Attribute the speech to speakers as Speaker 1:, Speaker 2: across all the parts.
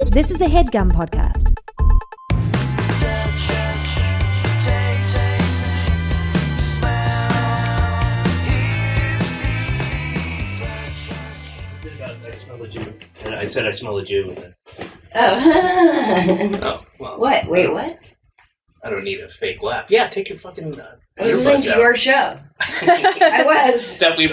Speaker 1: This is a Headgum podcast.
Speaker 2: I smell a Jew. And I said I smell a Jew. And then...
Speaker 3: Oh.
Speaker 2: Oh, well.
Speaker 3: What? Wait, what?
Speaker 2: I don't need a fake laugh. Yeah, take your fucking
Speaker 3: I was listening to your show. I was.
Speaker 2: that we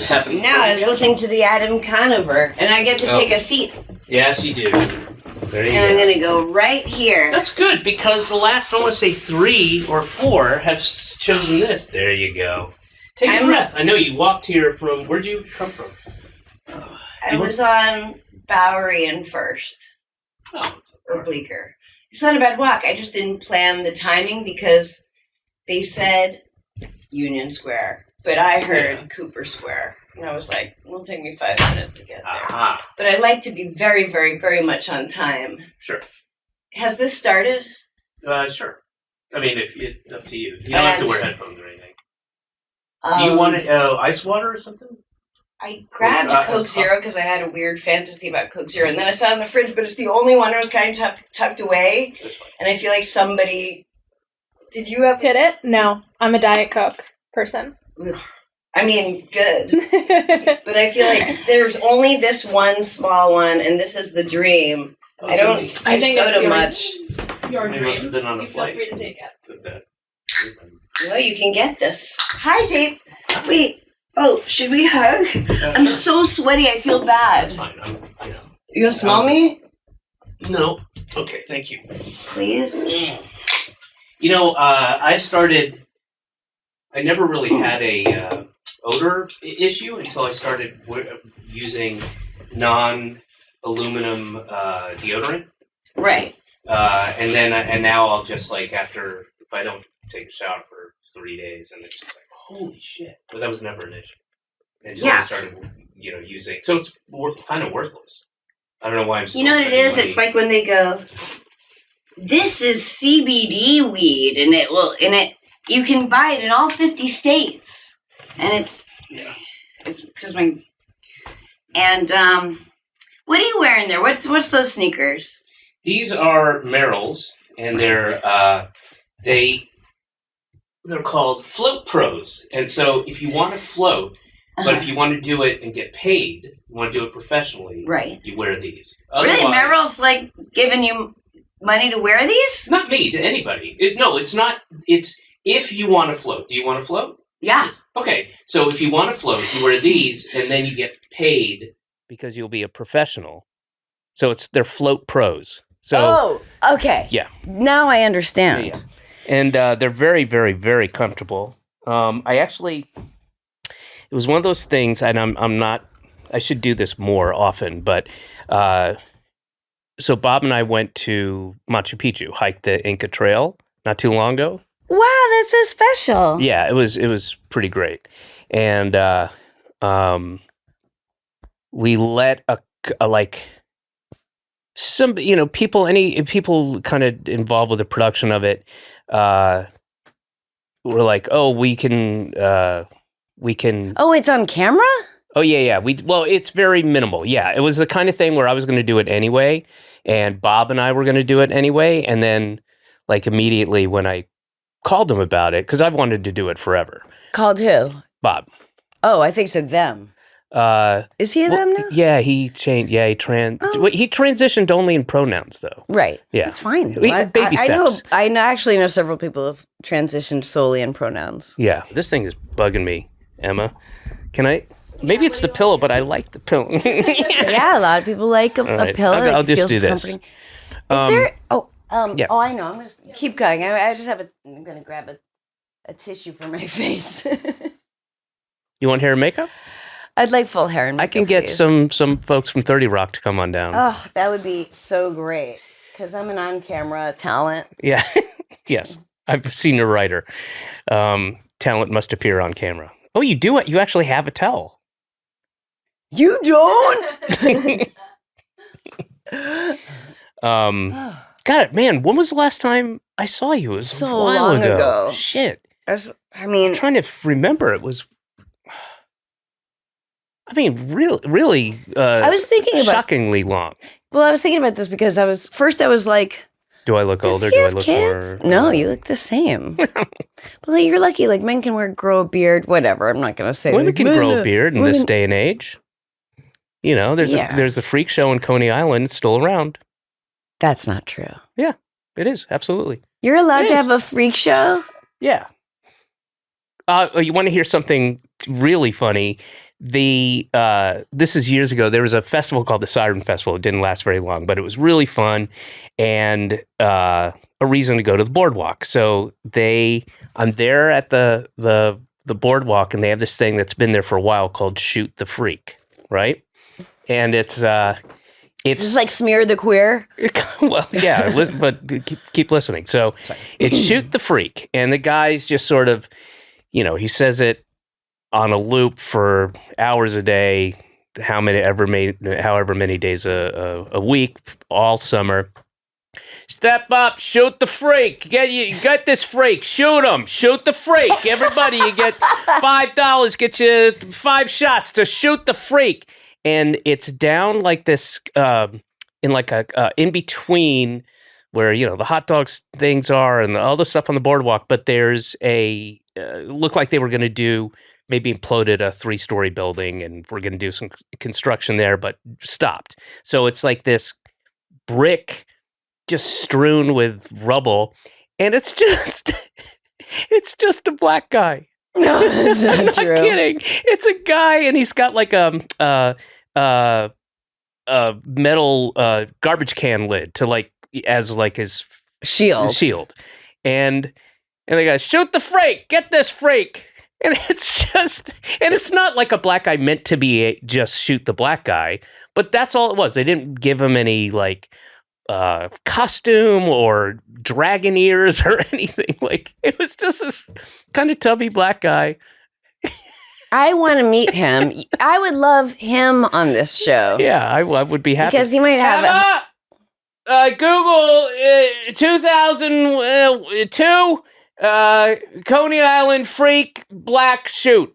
Speaker 2: happened.
Speaker 3: No, I was listening to the Adam Conover, and I get to pick a seat.
Speaker 2: Yes, you do. There you go.
Speaker 3: And I'm going to go right here.
Speaker 2: That's good, because the last, I want to say 3 or 4 have chosen this. There you go. Take a breath. I know you walked here from, where'd you come from?
Speaker 3: I was on Bowery and First.
Speaker 2: Oh,
Speaker 3: Or Bleecker. It's not a bad walk. I just didn't plan the timing because they said Union Square, but I heard Cooper Square. And I was like, it'll take me 5 minutes to get there.
Speaker 2: Aha.
Speaker 3: But I like to be very, very, very much on time.
Speaker 2: Sure.
Speaker 3: Has this started?
Speaker 2: Sure. I mean, it's up to you. You don't have to wear headphones or anything. Do you want ice water or something?
Speaker 3: I grabbed a Coke Zero because I had a weird fantasy about Coke Zero, and then I saw it in the fridge, but it's the only one that was kind of tucked away.
Speaker 2: That's fine.
Speaker 3: And I feel like somebody... Did you have...
Speaker 4: Hit it? No. I'm a Diet Coke person.
Speaker 3: I mean, good. But I feel like there's only this one small one, and this is the dream. I don't drink soda much.
Speaker 4: Your
Speaker 2: Maybe must have been on the flight.
Speaker 4: Feel free to take it.
Speaker 3: Well, you can get this. Hi, Dave. Wait. Oh, should we hug? I'm so sweaty, I feel bad.
Speaker 2: That's fine.
Speaker 3: You gonna smell me?
Speaker 2: No. Okay, thank you.
Speaker 3: Please?
Speaker 2: You know, I never really had a odor issue until I started using non-aluminum deodorant.
Speaker 3: Right.
Speaker 2: And now I'll just if I don't take a shower for 3 days, and it's just like, holy shit. But that was never an issue until I started, using. So it's kind of worthless. I don't know why I'm supposed to.
Speaker 3: You know what it is? It's like when they go, this is CBD weed, and you can buy it in all 50 states. And it's because what are you wearing there? What's those sneakers?
Speaker 2: These are Merrell's, and they're called Float Pros. And so if you want to float, but if you want to do it and get paid, you want to do it professionally,
Speaker 3: right?
Speaker 2: You wear these.
Speaker 3: Really? Merrell's giving you money to wear these?
Speaker 2: Not me, to anybody. It's not. It's if you want to float. Do you want to float?
Speaker 3: Yeah.
Speaker 2: Okay, so if you want to float, you wear these, and then you get paid because you'll be a professional. So they're Float Pros. So,
Speaker 3: okay.
Speaker 2: Yeah.
Speaker 3: Now I understand.
Speaker 2: Yeah. And they're very, very, very comfortable. It was one of those things, and I'm not. I should do this more often, but so Bob and I went to Machu Picchu, hiked the Inca Trail not too long ago.
Speaker 3: Wow, that's so special.
Speaker 2: Yeah, it was pretty great, and we let some people kind of involved with the production of it were like, we can.
Speaker 3: Oh, it's on camera?
Speaker 2: Oh yeah. It's very minimal. Yeah, it was the kind of thing where I was going to do it anyway, and Bob and I were going to do it anyway, and then immediately when I called him about it, because I've wanted to do it forever.
Speaker 3: Called who?
Speaker 2: Bob.
Speaker 3: Oh, I think so. Them. Is he a them now?
Speaker 2: Yeah, he changed. Yeah, he transitioned only in pronouns though.
Speaker 3: Right.
Speaker 2: Yeah,
Speaker 3: that's fine.
Speaker 2: Baby steps.
Speaker 3: I actually know several people who've transitioned solely in pronouns.
Speaker 2: Yeah, this thing is bugging me, Emma. Can I? Maybe it's the pillow, but I like the pillow.
Speaker 3: Yeah, a lot of people like a pillow.
Speaker 2: I'll just do this.
Speaker 3: Is there?
Speaker 2: Yeah.
Speaker 3: Oh, I know. I'm going to keep going. I'm going to grab a tissue for my face.
Speaker 2: You want hair and makeup?
Speaker 3: I'd like full hair and makeup.
Speaker 2: I can get some folks from 30 Rock to come on down.
Speaker 3: Oh, that would be so great. Because I'm an on-camera talent.
Speaker 2: Yeah. Yes. I've seen your writer. Talent must appear on camera. Oh, you do it. You actually have a towel.
Speaker 3: You don't?
Speaker 2: God, man, when was the last time I saw you? It was
Speaker 3: so
Speaker 2: a while
Speaker 3: long ago.
Speaker 2: Shit.
Speaker 3: I'm
Speaker 2: trying to remember. It was... I mean, really,
Speaker 3: I was thinking about
Speaker 2: shockingly long.
Speaker 3: Well, I was thinking about this because I was like,
Speaker 2: Do I look
Speaker 3: does
Speaker 2: older?
Speaker 3: he
Speaker 2: Do I
Speaker 3: have
Speaker 2: look
Speaker 3: kids?
Speaker 2: more?
Speaker 3: No, you look the same. But like, you're lucky. Like men can grow a beard, whatever. I'm not gonna say
Speaker 2: Women
Speaker 3: like,
Speaker 2: can grow a beard in this day and age. You know, there's a freak show in Coney Island. It's still around.
Speaker 3: That's not true.
Speaker 2: Yeah, it is. Absolutely.
Speaker 3: You're allowed to have a freak show?
Speaker 2: Yeah. You want to hear something really funny? This is years ago. There was a festival called the Siren Festival. It didn't last very long, but it was really fun and a reason to go to the boardwalk. So I'm there at the boardwalk, and they have this thing that's been there for a while called Shoot the Freak, right? And it's
Speaker 3: just like Smear the Queer.
Speaker 2: Well, yeah, but keep listening. So it's Shoot the Freak, and the guy's just sort of, he says it on a loop for hours a day, however many days a week, all summer. Step up, shoot the freak. Get this freak. Shoot him. Shoot the freak. Everybody, you get $5. Get you 5 shots to shoot the freak. And it's down like this, in like a in between where the hot dogs things are and all the stuff on the boardwalk. But there's looked like they were going to do maybe imploded a 3-story building, and we're going to do some construction there, but stopped. So it's like this brick just strewn with rubble, and it's just a black guy.
Speaker 3: No, that's not
Speaker 2: I'm not
Speaker 3: true.
Speaker 2: kidding. It's a guy, and he's got like a metal garbage can lid to as his shield, and they go, shoot the freak, get this freak. And it's not like a black guy meant to be just shoot the black guy, but that's all it was. They didn't give him any costume or dragon ears or anything. It was just this kind of tubby black guy.
Speaker 3: I want to meet him. I would love him on this show.
Speaker 2: Yeah, I would be happy.
Speaker 3: Because he might have
Speaker 2: Google 2002 Coney Island freak black shoot.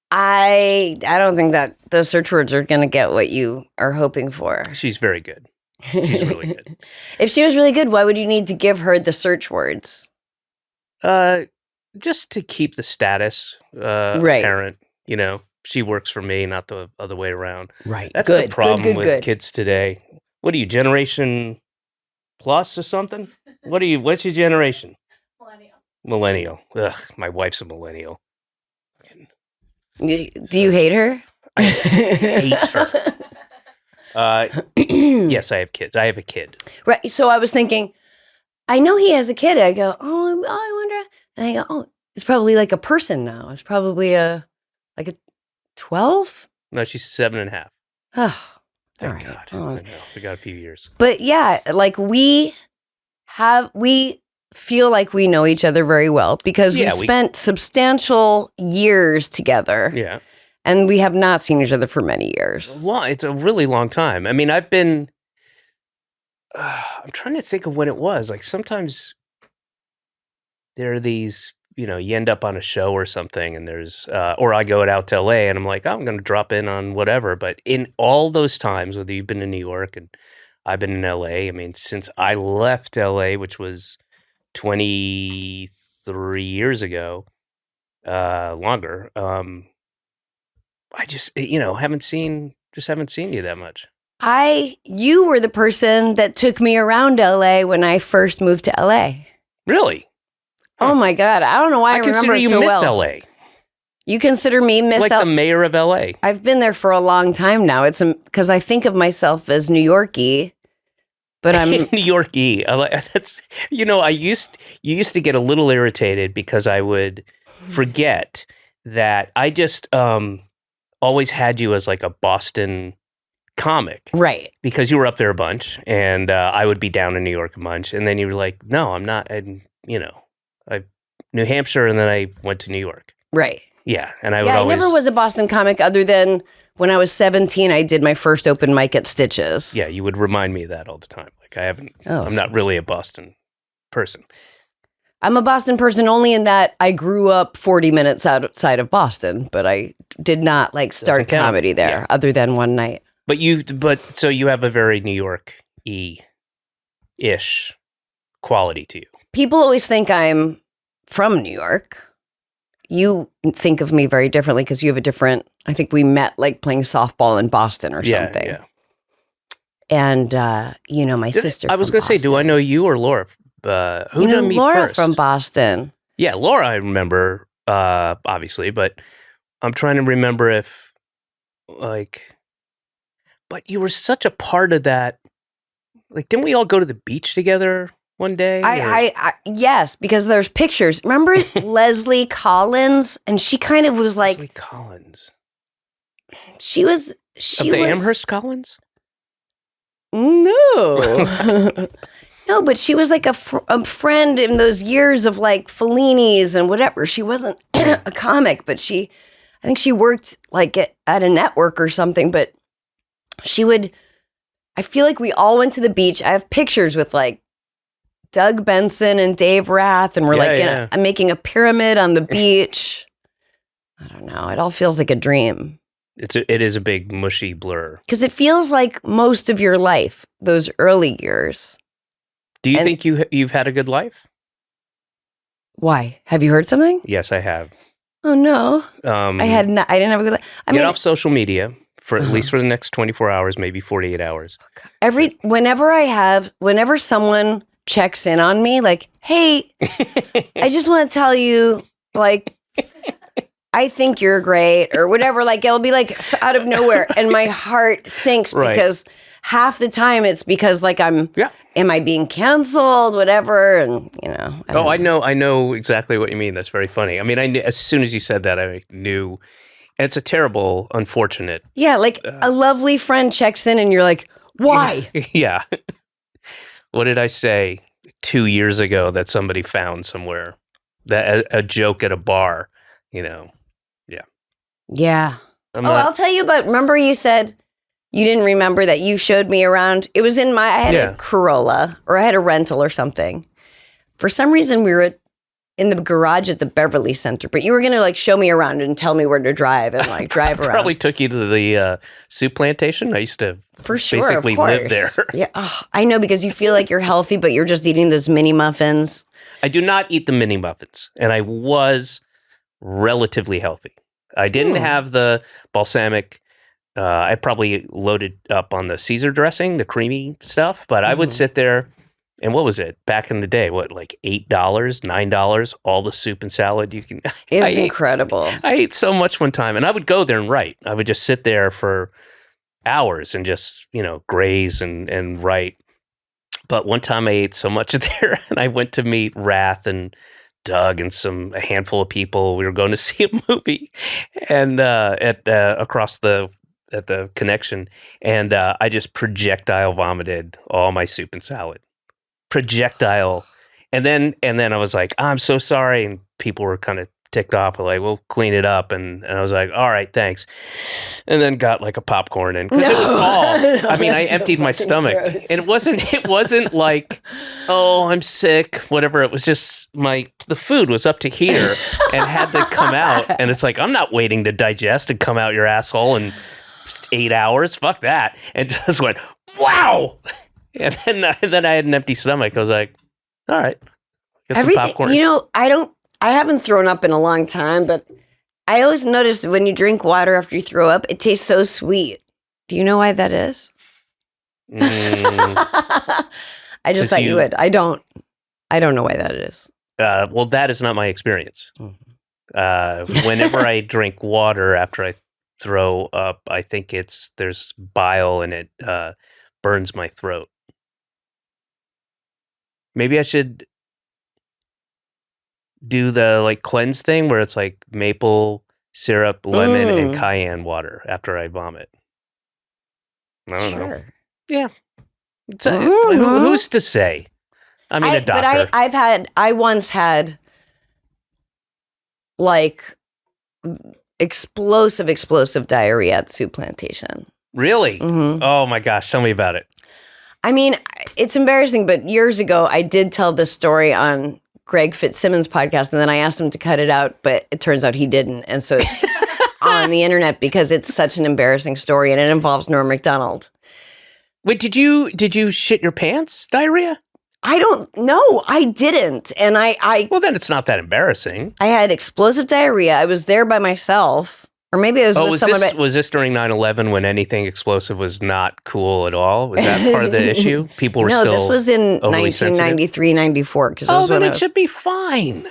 Speaker 3: I don't think that those search words are going to get what you are hoping for.
Speaker 2: She's very good. She's really good.
Speaker 3: If she was really good, why would you need to give her the search words?
Speaker 2: Just to keep the status
Speaker 3: right.
Speaker 2: apparent. She works for me, not the other way around.
Speaker 3: Right.
Speaker 2: That's the problem with kids today. What are you, Generation Plus or something? What's your generation? Millennial. Ugh, my wife's a millennial.
Speaker 3: Do you hate her?
Speaker 2: I hate her. Yes, I have kids. I have a kid.
Speaker 3: Right. So I was thinking, I know he has a kid. I go, oh, I wonder. And I go, oh, it's probably like a person now. It's probably a 12?
Speaker 2: No, she's 7.5.
Speaker 3: Oh,
Speaker 2: thank
Speaker 3: right.
Speaker 2: God.
Speaker 3: Oh.
Speaker 2: I know. We got a few years.
Speaker 3: But yeah, we feel like we know each other very well because we spent substantial years together.
Speaker 2: Yeah.
Speaker 3: And we have not seen each other for many years.
Speaker 2: It's a really long time. I mean, I've been, I'm trying to think of when it was. Sometimes there are these, you end up on a show or something, and there's, or I go out to LA and I'm like, I'm going to drop in on whatever. But in all those times, whether you've been in New York and I've been in LA, I mean, since I left LA, which was 23 years ago, longer, I just, haven't seen you that much.
Speaker 3: You were the person that took me around LA when I first moved to LA.
Speaker 2: Really?
Speaker 3: Oh my God. I don't know why I remember it so well.
Speaker 2: Consider you Miss LA.
Speaker 3: You consider me Miss
Speaker 2: LA? Like the mayor of LA.
Speaker 3: I've been there for a long time now. It's because I think of myself as New Yorkie, but I'm
Speaker 2: New Yorkie. That's, you used to get a little irritated because I would forget that I just, always had you as like a Boston comic.
Speaker 3: Right.
Speaker 2: Because you were up there a bunch and I would be down in New York a bunch. And then you were like, no, I'm not. And, New Hampshire, and then I went to New York.
Speaker 3: Right.
Speaker 2: Yeah. And I
Speaker 3: never was a Boston comic other than when I was 17, I did my first open mic at Stitches.
Speaker 2: Yeah. You would remind me of that all the time. I'm not really a Boston person.
Speaker 5: I'm a Boston person only in that I grew up 40 minutes outside of Boston, but I did not like start
Speaker 6: Doesn't count.
Speaker 5: comedy there other than one night.
Speaker 6: So you have a very New York-y-ish quality to you.
Speaker 5: People always think I'm from New York. You think of me very differently because you have a different, I think we met like playing softball in Boston or something.
Speaker 6: Yeah.
Speaker 5: And, my sister.
Speaker 6: I was going to say, do I know you or Laura? Who did I meet
Speaker 5: Laura
Speaker 6: first?
Speaker 5: from Boston.
Speaker 6: Yeah, Laura, I remember, obviously, but I'm trying to remember if, but you were such a part of that. Like, didn't we all go to the beach together one day?
Speaker 5: I yes, because there's pictures. Remember Leslie Collins? And she kind of was like.
Speaker 6: Leslie Collins.
Speaker 5: She was.
Speaker 6: Of the Amherst Collins?
Speaker 5: No. No, but she was like a friend in those years of like Fellini's and whatever. She wasn't a comic, but I think she worked like at a network or something, but I feel like we all went to the beach. I have pictures with like Doug Benson and Dave Rath, and we're making a pyramid on the beach. I don't know. It all feels like a dream.
Speaker 6: It is a big mushy blur.
Speaker 5: Because it feels like most of your life, those early years.
Speaker 6: Do you think you've had a good life?
Speaker 5: Why? Have you heard something?
Speaker 6: Yes, I have.
Speaker 5: Oh no, I didn't have a good life.
Speaker 6: Get off social media for at least for the next 24 hours, maybe 48 hours.
Speaker 5: Whenever someone checks in on me, like, hey, I just want to tell you, like, I think you're great or whatever. Like, it'll be like out of nowhere, and my heart sinks because half the time it's because like am I being canceled, whatever, and
Speaker 6: I know exactly what you mean. That's very funny. I mean, I knew, as soon as you said that, I knew. It's a terrible, unfortunate.
Speaker 5: Yeah, like a lovely friend checks in, and you're like, why?
Speaker 6: Yeah. What did I say 2 years ago that somebody found somewhere? That a joke at a bar, Yeah.
Speaker 5: Yeah. I'll tell you about. Remember, you said. You didn't remember that you showed me around. It was I had a Corolla, or I had a rental or something. For some reason, we were in the garage at the Beverly Center, but you were going to like show me around and tell me where to drive and like drive around.
Speaker 6: Probably took you to the soup plantation. I used to basically live there.
Speaker 5: Yeah, I know, because you feel like you're healthy, but you're just eating those mini muffins.
Speaker 6: I do not eat the mini muffins, and I was relatively healthy. I didn't have the balsamic. I probably loaded up on the Caesar dressing, the creamy stuff, but I would sit there, and what was it back in the day? What, like $8, $9, all the soup and salad you can.
Speaker 5: It was incredible.
Speaker 6: I ate so much one time, and I would go there and write. I would just sit there for hours and just graze and write. But one time I ate so much there, and I went to meet Rath and Doug and a handful of people. We were going to see a movie, and across the connection, and I just projectile vomited all my soup and salad. Projectile, and then I was like, I'm so sorry, and people were kind of ticked off. Like, we'll clean it up, and I was like, all right, thanks. And then got like a popcorn, and because it was all. I mean, I emptied my stomach, gross. And it wasn't like, oh, I'm sick, whatever. It was just the food was up to here and had to come out, and it's like, I'm not waiting to digest and come out your asshole in 8 hours. Fuck that. And just went, wow. And then I had an empty stomach. I was like, all right, get some popcorn.
Speaker 5: I haven't thrown up in a long time, but I always notice that when you drink water after you throw up, it tastes so sweet. Do you know why that is? I just thought you would. I don't know why that is.
Speaker 6: Well, that is not my experience. Whenever I drink water after I throw up, I think there's bile and it burns my throat. Maybe I should do the like cleanse thing where it's like maple syrup, lemon, and cayenne water after I vomit. I don't know. Yeah. Who's to say? I mean, a doctor.
Speaker 5: But I once had like explosive diarrhea at the soup plantation.
Speaker 6: Really?
Speaker 5: Mm-hmm.
Speaker 6: Oh my gosh. Tell me about it.
Speaker 5: I mean, it's embarrassing, but years ago I did tell this story on Greg Fitzsimmons podcast, and then I asked him to cut it out, but it turns out he didn't. And so it's on the internet because it's such an embarrassing story, and it involves Norm Macdonald.
Speaker 6: Wait, did you shit your pants? Diarrhea?
Speaker 5: I don't know. I didn't. And I
Speaker 6: Well, then it's not that embarrassing.
Speaker 5: I had explosive diarrhea. I was there by myself. Or maybe I was with someone.
Speaker 6: Was this during 9/11 when anything explosive was not cool at all? Was that part of the issue? People were
Speaker 5: no,
Speaker 6: still
Speaker 5: this was in
Speaker 6: overly
Speaker 5: 1993, 94.
Speaker 6: Oh, then it should be fine.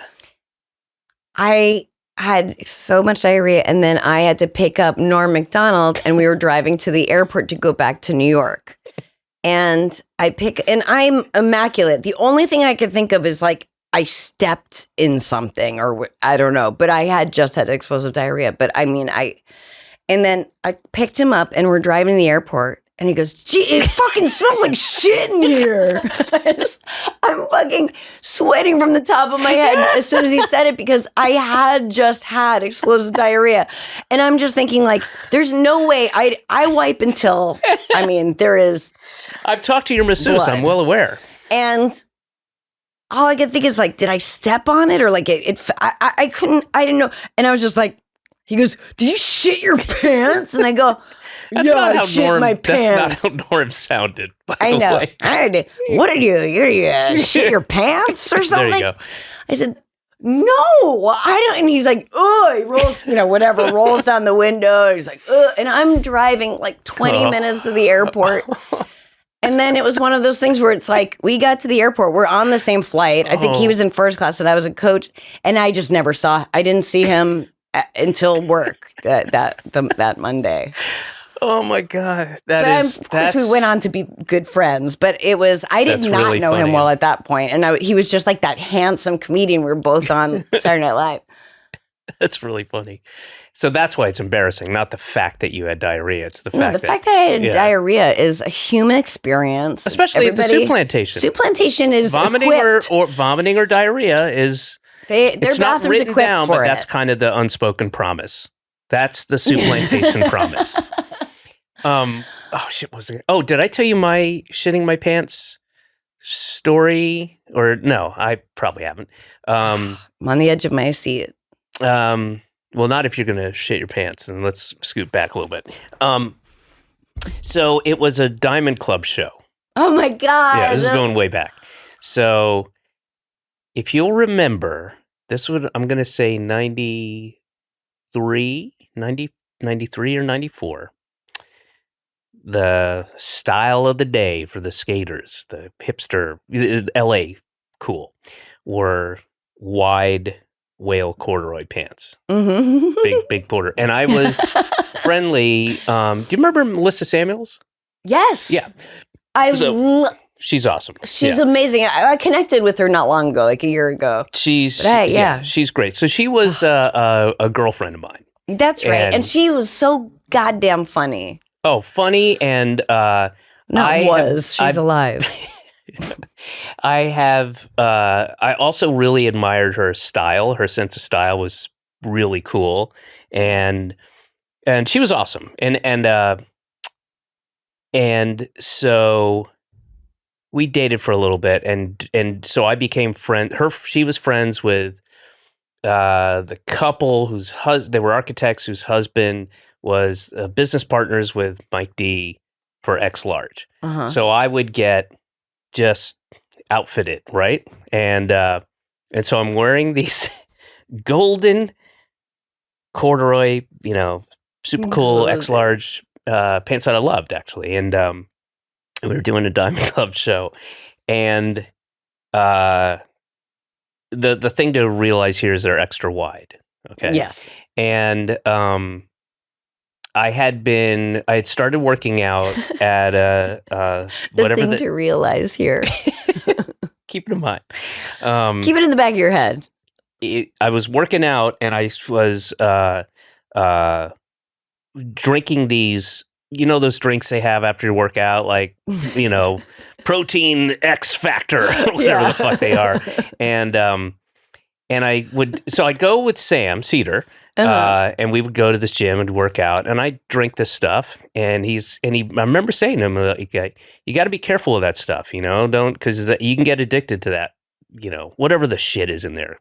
Speaker 5: I had so much diarrhea, and then I had to pick up Norm Macdonald, and we were driving to the airport to go back to New York. And I'm immaculate. The only thing I could think of is like I stepped in something, or I don't know, but I had just had explosive diarrhea. But I mean, and then I picked him up, and we're driving to the airport, and he goes, "Gee, it fucking smells like shit in here." I'm fucking sweating from the top of my head as soon as he said it, because I had just had explosive diarrhea. And I'm just thinking, like, there's no way I wipe until, I mean, there is.
Speaker 6: I've talked to your masseuse.
Speaker 5: Blood.
Speaker 6: I'm well aware.
Speaker 5: And all I could think is, like, did I step on it, or like I didn't know. And I was just like, he goes, "Did you shit your pants?" And I go,
Speaker 6: That's
Speaker 5: "Yeah,
Speaker 6: not
Speaker 5: I
Speaker 6: how
Speaker 5: shit
Speaker 6: Norm.
Speaker 5: my pants."
Speaker 6: That's not how Norm sounded. By
Speaker 5: I
Speaker 6: the
Speaker 5: know.
Speaker 6: way.
Speaker 5: What did you shit your pants or something?
Speaker 6: There you go.
Speaker 5: I said, "No, I don't." And he's like, "Oh," he rolls, whatever, rolls down the window. He's like, "Oh," and I'm driving like 20 minutes to the airport. And then it was one of those things where it's like, we got to the airport, we're on the same flight. I think he was in first class and I was a coach, and I just never I didn't see him until work that Monday.
Speaker 6: Oh my God.
Speaker 5: Of course we went on to be good friends, but I did not
Speaker 6: really
Speaker 5: know
Speaker 6: funny.
Speaker 5: him well at that point. And he was just like that handsome comedian. We were both on Saturday Night Live.
Speaker 6: That's really funny. So that's why it's embarrassing, not the fact that you had diarrhea. It's the fact
Speaker 5: that I had diarrhea is a human experience.
Speaker 6: Especially at the soup plantation.
Speaker 5: Soup plantation is
Speaker 6: vomiting
Speaker 5: equipped.
Speaker 6: or vomiting or diarrhea is
Speaker 5: Their
Speaker 6: it's not
Speaker 5: bathrooms
Speaker 6: written
Speaker 5: equipped
Speaker 6: down,
Speaker 5: for
Speaker 6: but
Speaker 5: it.
Speaker 6: that's kind of the unspoken promise. That's the soup plantation promise. Oh shit! Did I tell you my shitting my pants story? Or no, I probably haven't.
Speaker 5: I'm on the edge of my seat.
Speaker 6: Well, not if you're going to shit your pants. And let's scoot back a little bit. So it was a Diamond Club show.
Speaker 5: Oh my God!
Speaker 6: Yeah, this is going way back. So if you'll remember, I'm going to say 93 or 94. The style of the day for the skaters, the hipster, LA cool, were wide whale corduroy pants.
Speaker 5: Mm-hmm.
Speaker 6: Big border. And I was friendly. Do you remember Melissa Samuels?
Speaker 5: Yes.
Speaker 6: Yeah. She's awesome.
Speaker 5: She's amazing. I connected with her not long ago, like a year ago.
Speaker 6: She's great. So she was a girlfriend of mine.
Speaker 5: That's right. And she was so goddamn funny.
Speaker 6: Oh, funny and
Speaker 5: she's alive.
Speaker 6: I also really admired her style. Her sense of style was really cool, and she was awesome. And so we dated for a little bit, and so I became she was friends with the couple they were architects whose husband was business partners with Mike D for X Large.
Speaker 5: Uh-huh.
Speaker 6: So I would get just outfitted, right? And so I'm wearing these golden corduroy, super cool X Large pants that I loved, actually. And we were doing a Diamond Club show. And the thing to realize here is they're extra wide. Okay.
Speaker 5: Yes.
Speaker 6: And I had started working out at whatever
Speaker 5: thing to realize here.
Speaker 6: Keep it in mind.
Speaker 5: Keep it in the back of your head.
Speaker 6: I was working out, and I was drinking these, those drinks they have after you work out, like, protein X Factor, whatever the fuck they are. And I'd go with Sam Cedar. And we would go to this gym and work out, and I drink this stuff. And I remember saying to him, you got to be careful of that stuff, don't, because you can get addicted to that whatever the shit is in there,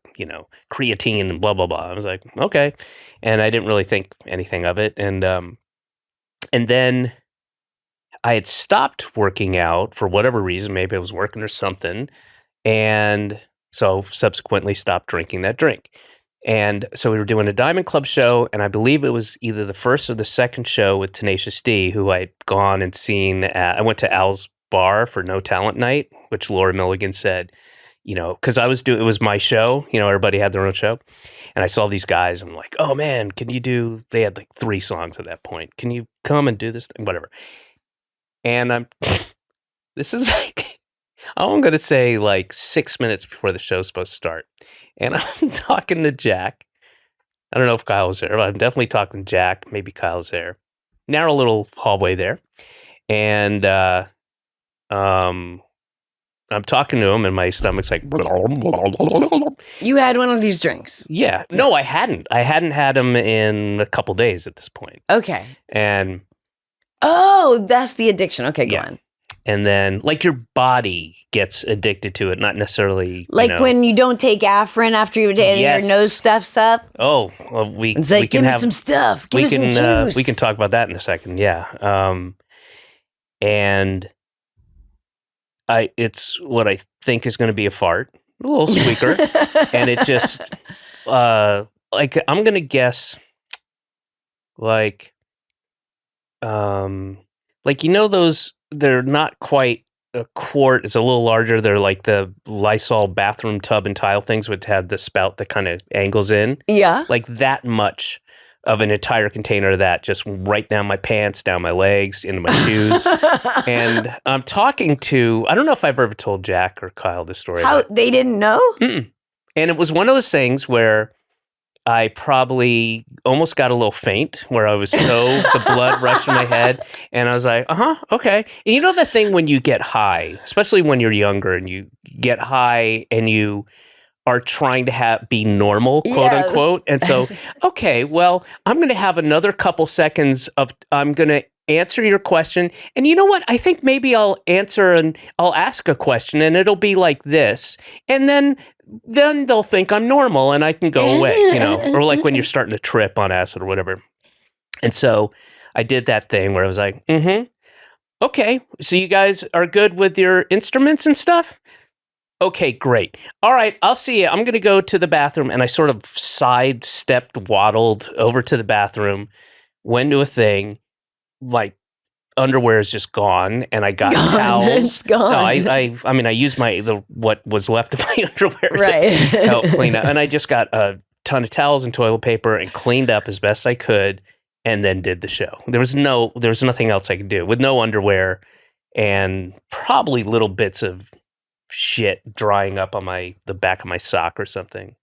Speaker 6: creatine and blah, blah, blah. I was like, okay. And I didn't really think anything of it. And then I had stopped working out for whatever reason. Maybe I was working or something. And so subsequently stopped drinking that drink. And so we were doing a Diamond Club show, and I believe it was either the first or the second show with Tenacious D, who I'd gone and seen I went to Al's bar for No Talent Night, which Laura Milligan said, because it was my show, everybody had their own show. And I saw these guys, and I'm like, oh man, they had like 3 songs at that point. Can you come and do this thing? Whatever. And this is like, I'm going to say like 6 minutes before the show's supposed to start. And I'm talking to Jack. I don't know if Kyle was there, but I'm definitely talking to Jack. Maybe Kyle was there. Narrow little hallway there. And I'm talking to him, and my stomach's like...
Speaker 5: You had one of these drinks?
Speaker 6: Yeah. No, I hadn't. I hadn't had them in a couple days at this point.
Speaker 5: Okay.
Speaker 6: And...
Speaker 5: Oh, that's the addiction. Okay, go on.
Speaker 6: And then, like, your body gets addicted to it, not necessarily...
Speaker 5: Like when you don't take Afrin after your day and your nose stuffs up?
Speaker 6: Oh, well,
Speaker 5: it's like, give me some stuff. Give me some juice.
Speaker 6: We can talk about that in a second, yeah. And it's what I think is going to be a fart, a little squeaker. And it just, I'm going to guess, those... They're not quite a quart. It's a little larger. They're like the Lysol bathroom tub and tile things, which had the spout that kind of angles in.
Speaker 5: Yeah.
Speaker 6: Like that much of an entire container of that, just right down my pants, down my legs, into my shoes. And I'm talking to, I don't know if I've ever told Jack or Kyle this story.
Speaker 5: How? They didn't know?
Speaker 6: Mm-mm. And it was one of those things where I probably almost got a little faint, where I was the blood rushed in my head, and I was like, okay. And you know that thing when you get high, especially when you're younger, and you get high and you are trying to be normal, quote unquote. And so, okay, well, I'm going to have another couple seconds I'm going to answer your question. And you know what? I think maybe I'll answer and I'll ask a question, and it'll be like this. And then they'll think I'm normal and I can go away, or like when you're starting to trip on acid or whatever. And so I did that thing where I was like, okay, so you guys are good with your instruments and stuff? Okay, great. All right, I'll see you. I'm going to go to the bathroom. And I sort of sidestepped, waddled over to the bathroom, went to a thing, like, underwear is just gone, and I got towels.
Speaker 5: It's gone.
Speaker 6: No, I mean, I used what was left of my underwear
Speaker 5: right.
Speaker 6: to help clean up, and I just got a ton of towels and toilet paper and cleaned up as best I could, and then did the show. There was nothing else I could do with no underwear, and probably little bits of shit drying up on the back of my sock or something.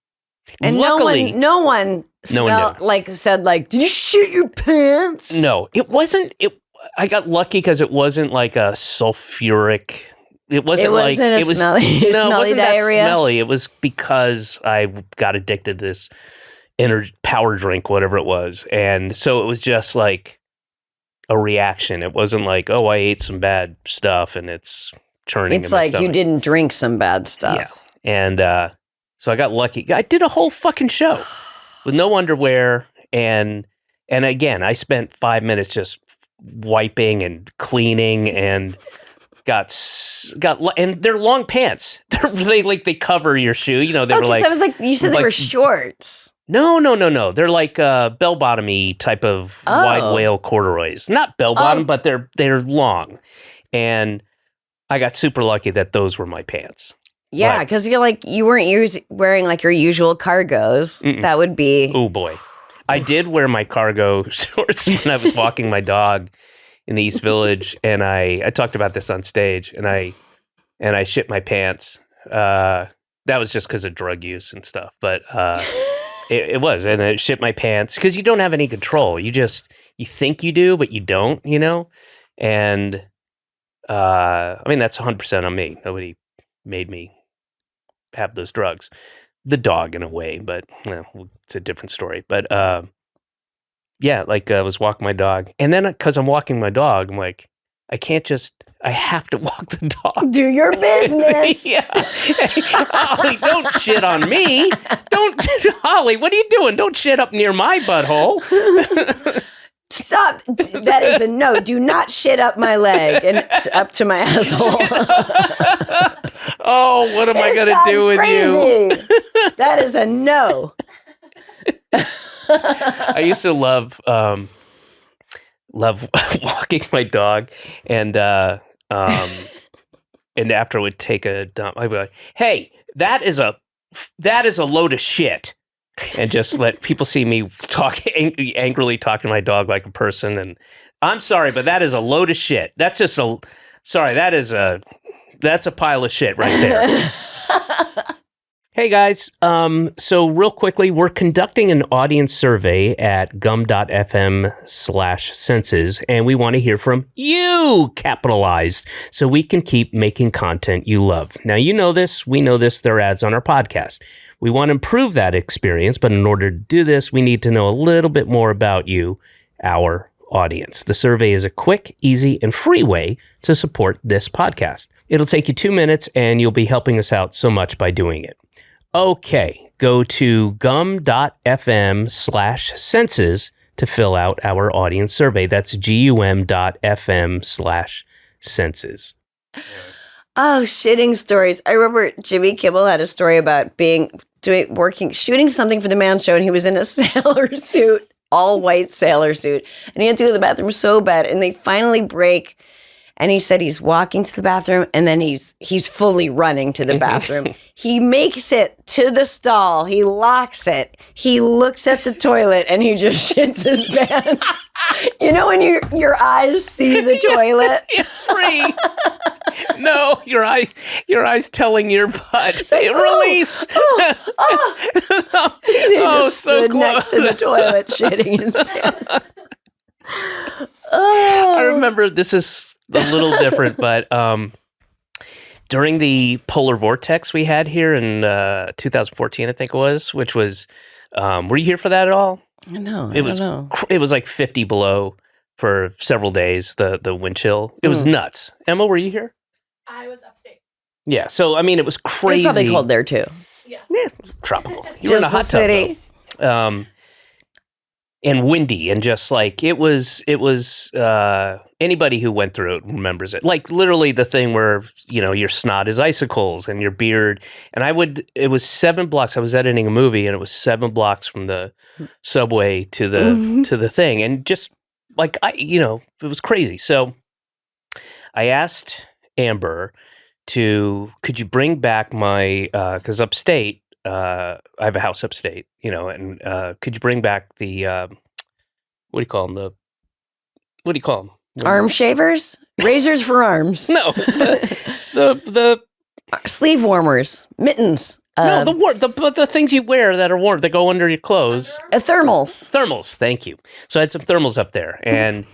Speaker 5: And
Speaker 6: luckily,
Speaker 5: no one smelled, said, did you shit your pants?
Speaker 6: No, it wasn't. I got lucky because it wasn't like a sulfuric. It wasn't
Speaker 5: smelly
Speaker 6: it wasn't
Speaker 5: diarrhea.
Speaker 6: That smelly. It was because I got addicted to this power drink, whatever it was, and so it was just like a reaction. It wasn't like, oh, I ate some bad stuff and it's churning.
Speaker 5: It's like you didn't drink some bad stuff.
Speaker 6: Yeah, and so I got lucky. I did a whole fucking show with no underwear, and again, I spent 5 minutes just wiping and cleaning, and got and they're long pants. They cover your shoe. They were like,
Speaker 5: I was like, you said they were shorts.
Speaker 6: No. They're like bell bottomy type of wide whale corduroys. Not bell bottom, but they're long. And I got super lucky that those were my pants.
Speaker 5: Yeah, because you weren't wearing like your usual cargos.
Speaker 6: Mm-mm.
Speaker 5: That would be.
Speaker 6: Oh boy. I did wear my cargo shorts when I was walking my dog in the East Village, and I talked about this on stage, and I shit my pants. That was just because of drug use and stuff, but it was, and I shit my pants because you don't have any control. You think you do, but you don't, And I mean, that's 100% on me. Nobody made me have those drugs. The dog in a way, but it's a different story. But I was walking my dog, and then because I'm walking my dog, I'm like, I I have to walk the dog.
Speaker 5: Do your business.
Speaker 6: Yeah. Hey, Holly, don't shit on me. Holly, what are you doing? Don't shit up near my butthole.
Speaker 5: Stop. That is a no. Do not shit up my leg and up to my asshole.
Speaker 6: Oh, what am I going to do with you?
Speaker 5: That is a no.
Speaker 6: I used to love walking my dog, and after I would take a dump, I'd be like, "Hey, that is a load of shit," and just let people see me angrily talking to my dog like a person. And I'm sorry, but that is a load of shit. That's just that's a pile of shit right there. Hey guys, so real quickly, we're conducting an audience survey at gum.fm/senses, and we want to hear from you, capitalized, so we can keep making content you love. Now, you know this, we know this, there are ads on our podcast. We want to improve that experience, but in order to do this, we need to know a little bit more about you, our audience. The survey is a quick, easy, and free way to support this podcast. It'll take you 2 minutes, and you'll be helping us out so much by doing it. Okay, go to gum.fm/senses to fill out our audience survey. That's gum.fm/senses.
Speaker 5: Oh, shitting stories. I remember Jimmy Kimmel had a story about shooting something for the Man Show, and he was in a sailor suit, all white sailor suit, and he had to go to the bathroom so bad, and they finally break. And he said he's walking to the bathroom, and then he's fully running to the bathroom. He makes it to the stall. He locks it. He looks at the toilet, and he just shits his pants. You know when your eyes see the toilet?
Speaker 6: Yeah, free. No, your eyes telling your butt.
Speaker 5: Like,
Speaker 6: release.
Speaker 5: He just
Speaker 6: so
Speaker 5: stood
Speaker 6: close.
Speaker 5: next to the toilet shitting his pants. Oh.
Speaker 6: I remember, this is a little different, but during the polar vortex we had here in 2014, I think it was, which was, were you here for that at all?
Speaker 5: No,
Speaker 6: It was like 50 below for several days, the wind chill. It was nuts. Emma, were you here?
Speaker 4: I was upstate.
Speaker 6: Yeah, so I mean, it was crazy.
Speaker 5: It's probably cold there too.
Speaker 4: Yes.
Speaker 6: Yeah, tropical. You were in a hot
Speaker 5: the
Speaker 6: tub,
Speaker 5: city.
Speaker 6: though. And windy, and just like it was anybody who went through it remembers it. Like literally the thing where, you know, your snot is icicles and your beard. And it was 7 blocks. I was editing a movie, and it was 7 blocks from the subway to the thing, and just like it was crazy. So I asked Amber could you bring back my because upstate. I have a house upstate, and could you bring back the what do you call them?
Speaker 5: Arm shavers, razors for arms.
Speaker 6: No, the
Speaker 5: sleeve warmers, mittens.
Speaker 6: No, the things you wear that are warm that go under your clothes.
Speaker 5: Thermals.
Speaker 6: Thermals. Thank you. So I had some thermals up there, and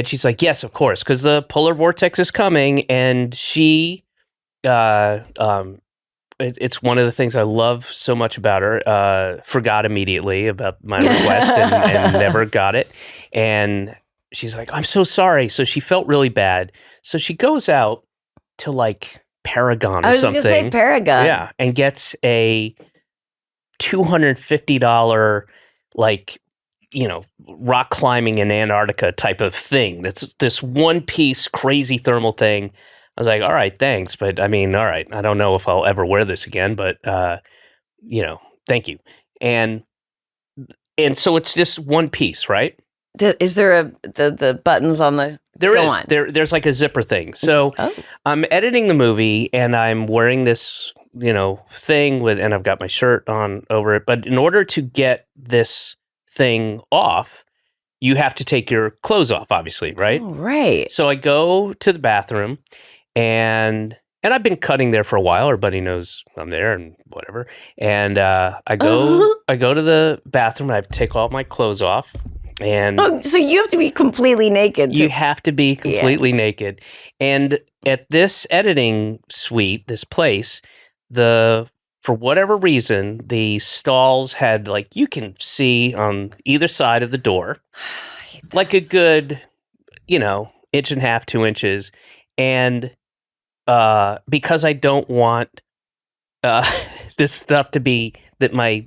Speaker 6: she's like, "Yes, of course," because the polar vortex is coming, and she it's one of the things I love so much about her. Forgot immediately about my request and never got it. And she's like, "I'm so sorry." So she felt really bad. So she goes out to like Paragon or something.
Speaker 5: I was going to say Paragon.
Speaker 6: Yeah. And gets a $250 rock climbing in Antarctica type of thing. That's this one piece crazy thermal thing. I was like, all right, thanks. But I mean, all right, I don't know if I'll ever wear this again, but, thank you. And so it's just one piece, right?
Speaker 5: Is there the buttons on the...
Speaker 6: There's like a zipper thing. So I'm editing the movie, and I'm wearing this, thing and I've got my shirt on over it. But in order to get this thing off, you have to take your clothes off, obviously, right?
Speaker 5: Oh, right.
Speaker 6: So I go to the bathroom, and I've been cutting there for a while. Everybody knows I'm there and whatever. And I go to the bathroom, and I take all my clothes off. And
Speaker 5: so you have to be completely naked.
Speaker 6: You have to be completely naked. And at this editing suite, this place, for whatever reason, the stalls had you can see on either side of the door, like a good, 1.5 inches, 2 inches. And because I don't want this stuff to be that my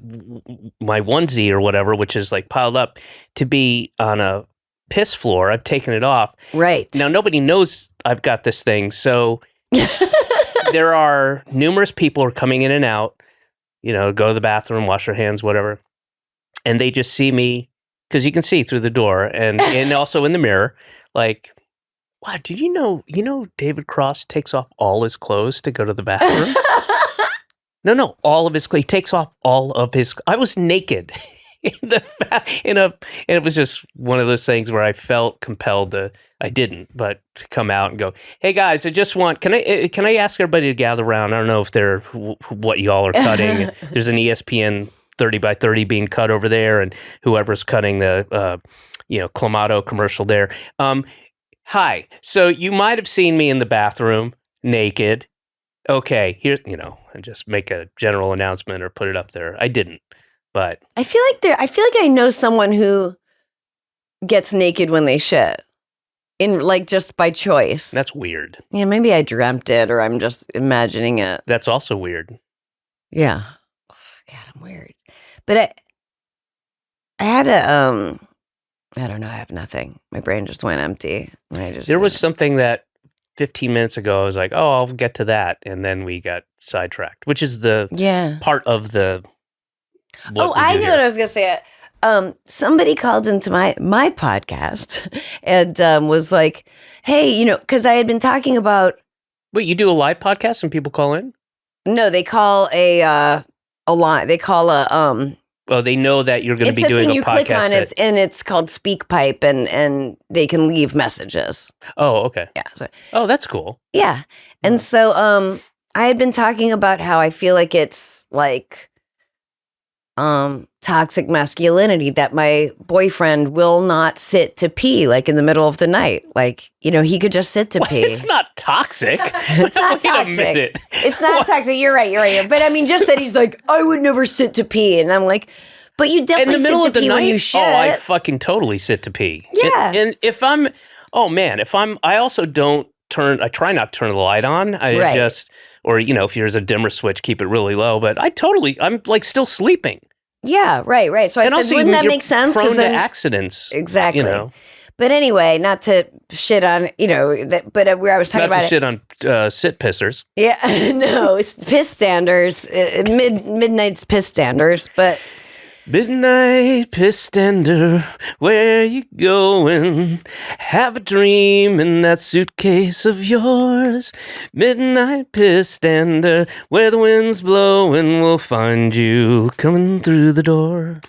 Speaker 6: onesie or whatever, which is like piled up, to be on a piss floor, I've taken it off.
Speaker 5: Right.
Speaker 6: Now, nobody knows I've got this thing. So there are numerous people who are coming in and out, go to the bathroom, wash their hands, whatever. And they just see me, because you can see through the door and also in the mirror, like, wow, did you know David Cross takes off all his clothes to go to the bathroom? No, all of his clothes. He takes off all of his. I was naked and it was just one of those things where I felt compelled to. I didn't, but to come out and go, hey guys, I just want. Can I ask everybody to gather around? I don't know if they're what y'all are cutting. There's an ESPN 30 by 30 being cut over there, and whoever's cutting the Clamato commercial there. Hi. So you might have seen me in the bathroom naked. Okay, here, and just make a general announcement or put it up there. I didn't, but
Speaker 5: I feel like I know someone who gets naked when they shit, just by choice.
Speaker 6: that's weird.
Speaker 5: Yeah, maybe I dreamt it, or I'm just imagining it.
Speaker 6: That's also weird.
Speaker 5: Yeah. God, I'm weird. But I had I don't know. I have nothing. My brain just went empty.
Speaker 6: There was something that 15 minutes ago I was like, oh, I'll get to that. And then we got sidetracked, which is the part of the.
Speaker 5: I knew what I was going to say. Somebody called into my podcast and was like, hey, because I had been talking about.
Speaker 6: Wait, you do a live podcast and people call in?
Speaker 5: No, they call a line. They call a.
Speaker 6: Well, they know that you're going to be doing a podcast.
Speaker 5: You click on it, and it's called SpeakPipe, and they can leave messages.
Speaker 6: Oh, okay.
Speaker 5: Yeah. So,
Speaker 6: oh, that's cool.
Speaker 5: Yeah, and so I had been talking about how I feel like it's like toxic masculinity that my boyfriend will not sit to pee like in the middle of the night. Like, he could just sit to pee.
Speaker 6: It's not toxic.
Speaker 5: It's not toxic.
Speaker 6: Wait a minute.
Speaker 5: It's not toxic. You're right. But I mean, just that he's like, I would never sit to pee. And I'm like, but you definitely
Speaker 6: in the middle
Speaker 5: sit
Speaker 6: of
Speaker 5: to
Speaker 6: the
Speaker 5: pee
Speaker 6: night?
Speaker 5: when you shit.
Speaker 6: Oh, I fucking totally sit to pee.
Speaker 5: Yeah.
Speaker 6: And if I'm, I also don't I try not to turn the light on. I just, or, if there's a dimmer switch, keep it really low. But I'm like still sleeping.
Speaker 5: Yeah, right. So I said, wouldn't that make sense?
Speaker 6: Prone
Speaker 5: then
Speaker 6: to accidents.
Speaker 5: Exactly. But anyway, not to shit on, but where I was talking about
Speaker 6: shit on sit pissers.
Speaker 5: Yeah, no, it's piss standers, midnight's piss standers, but.
Speaker 6: Midnight piss stander, where you going? Have a dream in that suitcase of yours. Midnight piss stander, where the wind's blowing, we'll find you coming through the door.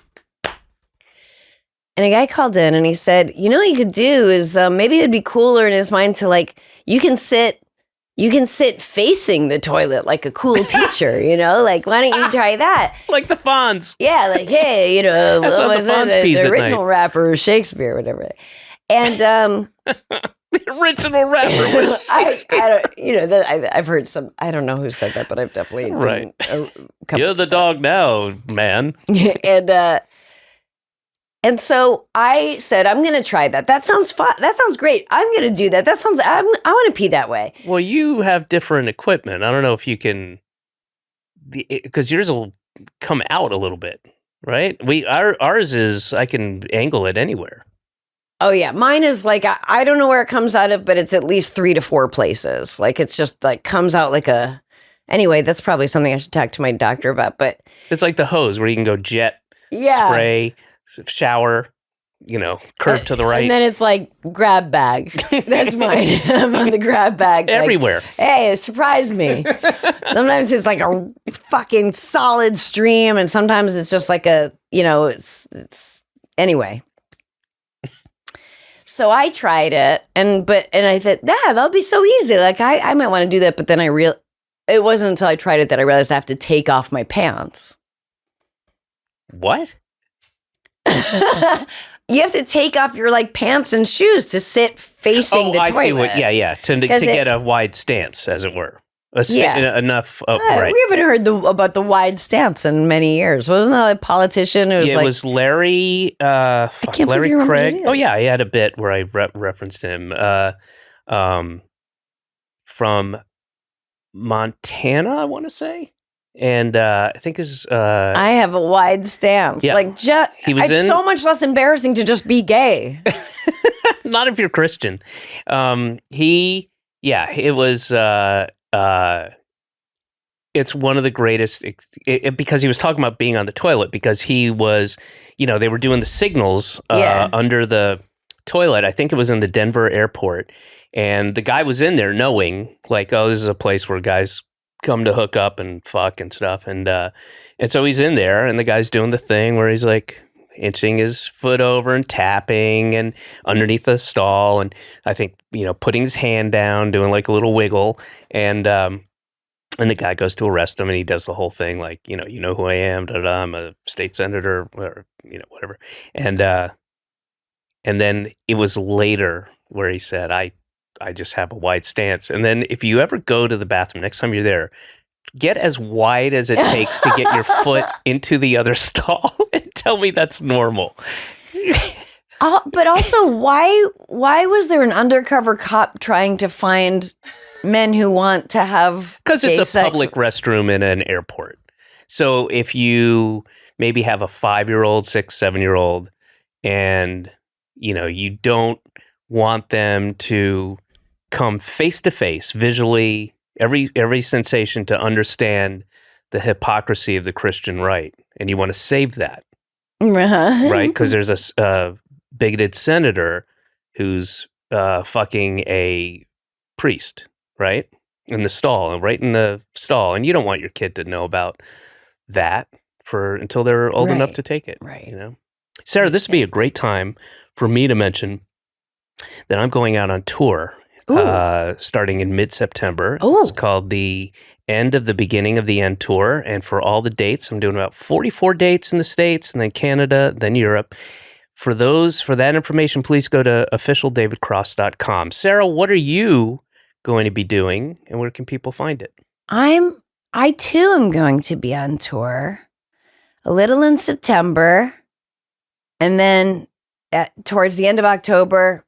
Speaker 5: And a guy called in and he said, what you could do is maybe it'd be cooler in his mind to you can sit facing the toilet like a cool teacher, like, why don't you try that?
Speaker 6: Like the Fonz.
Speaker 5: Yeah, like, hey,
Speaker 6: That's
Speaker 5: what
Speaker 6: how
Speaker 5: was
Speaker 6: the Fonz
Speaker 5: it?
Speaker 6: pees
Speaker 5: The
Speaker 6: at
Speaker 5: original
Speaker 6: night.
Speaker 5: rapper was Shakespeare, whatever. And
Speaker 6: the original rapper was
Speaker 5: I've heard some, I don't know who said that, but I've definitely
Speaker 6: right. You're the dog now, man.
Speaker 5: And so I said, I'm going to try that. That sounds fun. That sounds great. I'm going to do that. I want to pee that way.
Speaker 6: Well, you have different equipment. I don't know if you can, because yours will come out a little bit, right? Ours is, I can angle it anywhere.
Speaker 5: Oh yeah. Mine is like, I don't know where it comes out of, but it's at least 3 to 4 places. Like it's just like comes out like anyway, that's probably something I should talk to my doctor about, but.
Speaker 6: It's like the hose where you can go jet, spray, shower, curve to the right.
Speaker 5: And then it's like grab bag. That's mine. I'm on the grab bag.
Speaker 6: Everywhere.
Speaker 5: Like, hey, it surprised me. Sometimes it's like a fucking solid stream, and sometimes it's just like it's anyway. So I tried it, and I thought, that'll be so easy. Like I might want to do that, but then it wasn't until I tried it that I realized I have to take off my pants.
Speaker 6: What?
Speaker 5: You have to take off your pants and shoes to sit facing the toilet.
Speaker 6: I see what. Yeah. To get a wide stance, as it were. Enough. Right.
Speaker 5: We haven't heard about the wide stance in many years. Wasn't that a politician?
Speaker 6: It was Larry. I can't Larry Craig. Oh yeah, he had a bit where I referenced him. from Montana, I want to say. And I think his
Speaker 5: I have a wide stance.
Speaker 6: Yeah.
Speaker 5: Like,
Speaker 6: He was
Speaker 5: it's
Speaker 6: in-
Speaker 5: so much less embarrassing to just be gay.
Speaker 6: not if you're Christian. It was it's one of the greatest because he was talking about being on the toilet because he was, they were doing the signals under the toilet. I think it was in the Denver airport. And the guy was in there knowing like, oh, this is a place where guys come to hook up and fuck and stuff. And so he's in there and the guy's doing the thing where he's like inching his foot over and tapping and underneath the stall. And I think, putting his hand down, doing like a little wiggle. And the guy goes to arrest him and he does the whole thing like, you know who I am, I'm a state senator, or, whatever. And then it was later where he said, I just have a wide stance. And then if you ever go to the bathroom, next time you're there, get as wide as it takes to get your foot into the other stall and tell me that's normal.
Speaker 5: But also, why was there an undercover cop trying to find men who want to have
Speaker 6: Because it's
Speaker 5: gay
Speaker 6: a
Speaker 5: sex?
Speaker 6: public restroom in an airport. So if you maybe have a 5-year-old, 6, 7-year-old, and you don't want them to come face to face visually, every sensation to understand the hypocrisy of the Christian right, and you want to save that, right? Because there's a bigoted senator who's fucking a priest, right? In the stall, and you don't want your kid to know about that until they're old enough
Speaker 5: Right.
Speaker 6: to take it,
Speaker 5: Right.
Speaker 6: Sarah, this would be a great time for me to mention that I'm going out on tour starting in mid-September.
Speaker 5: Ooh.
Speaker 6: It's called the End of the Beginning of the End Tour. And for all the dates, I'm doing about 44 dates in the States, and then Canada, then Europe. For that information, please go to officialdavidcross.com. Sarah, what are you going to be doing, and where can people find it?
Speaker 5: I too am going to be on tour a little in September, and then towards the end of October,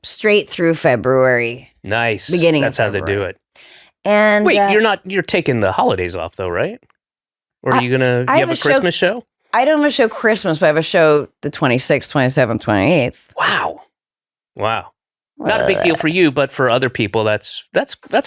Speaker 5: straight through February.
Speaker 6: Nice.
Speaker 5: Beginning of
Speaker 6: That's how they do
Speaker 5: February.
Speaker 6: it.
Speaker 5: And
Speaker 6: Wait, you're taking the holidays off though, right? Or are you
Speaker 5: I
Speaker 6: have
Speaker 5: have
Speaker 6: a
Speaker 5: a show-
Speaker 6: Christmas show?
Speaker 5: I don't have a show Christmas, but I have a show the 26th, 27th, 28th.
Speaker 6: Wow. Not a big deal for you, but for other people, that's